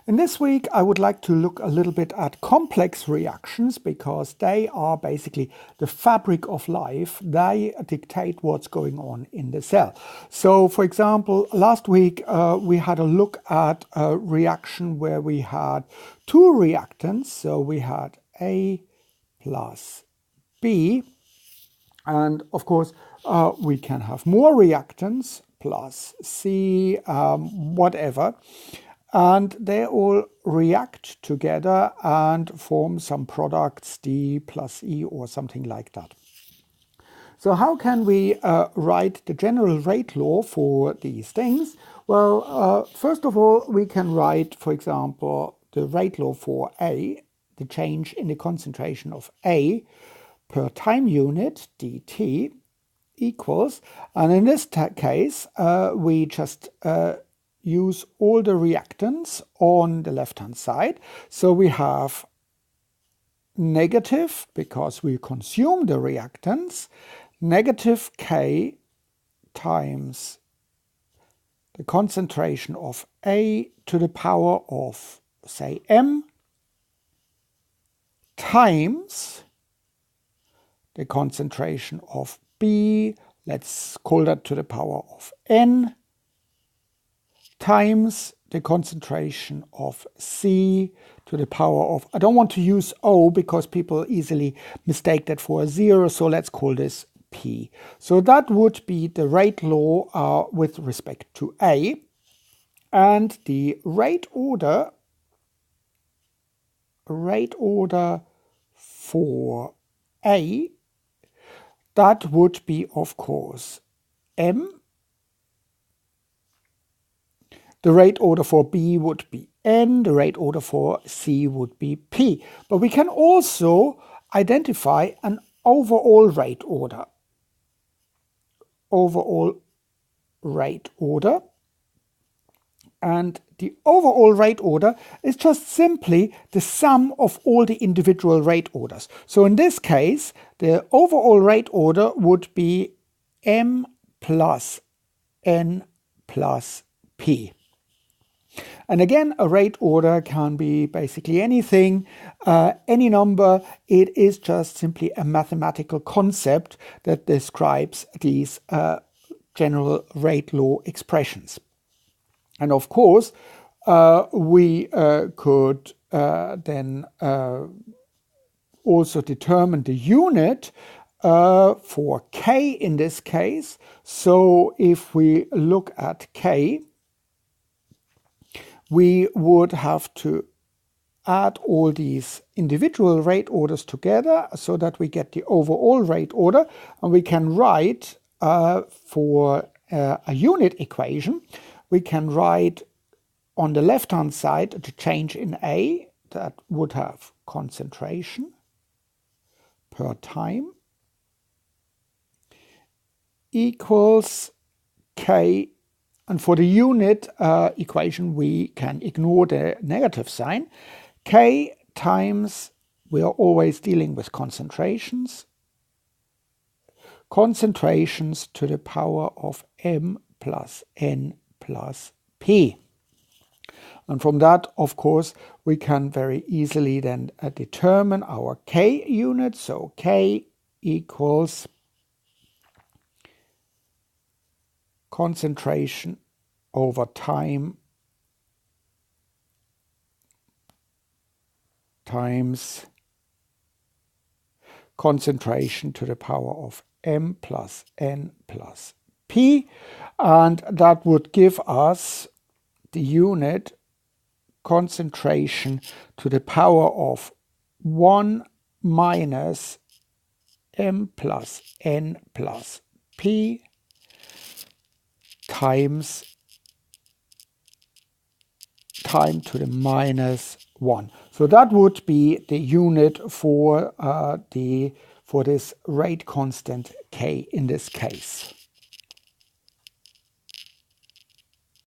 In this week, I would like to look a little bit at complex reactions because they are basically the fabric of life. They dictate what's going on in the cell. So, for example, last week we had a look at a reaction where we had two reactants. So we had A plus B. And of course, we can have more reactants, plus C, whatever. And they all react together and form some products, D plus E or something like that. So how can we write the general rate law for these things? Well, first of all, we can write, for example, the rate law for A, the change in the concentration of A per time unit dt equals, and in this case, we just use all the reactants on the left-hand side. So we have negative, because we consume the reactants, negative K times the concentration of A to the power of, say, M times the concentration of B, let's call that to the power of N, times the concentration of C to the power of, I don't want to use O because people easily mistake that for a zero, so let's call this P. So that would be the rate law with respect to A, and the rate order for A, that would be, of course, M. The rate order for B would be N, the rate order for C would be P. But we can also identify an overall rate order. And the overall rate order is just simply the sum of all the individual rate orders. So in this case, the overall rate order would be M plus N plus P. And again, a rate order can be basically anything, any number. It is just simply a mathematical concept that describes these general rate law expressions. And of course, we could then also determine the unit for K in this case. So if we look at K, we would have to add all these individual rate orders together so that we get the overall rate order. And we can write for a unit equation, we can write on the left-hand side the change in A, that would have concentration per time equals K. And for the unit equation, we can ignore the negative sign. K times, we are always dealing with concentrations. Concentrations to the power of M plus N plus P. And from that, of course, we can very easily then determine our K unit. So K equals concentration over time times concentration to the power of M plus N plus P. And that would give us the unit concentration to the power of 1 minus M plus N plus P times time to the minus 1. So that would be the unit for this rate constant K in this case.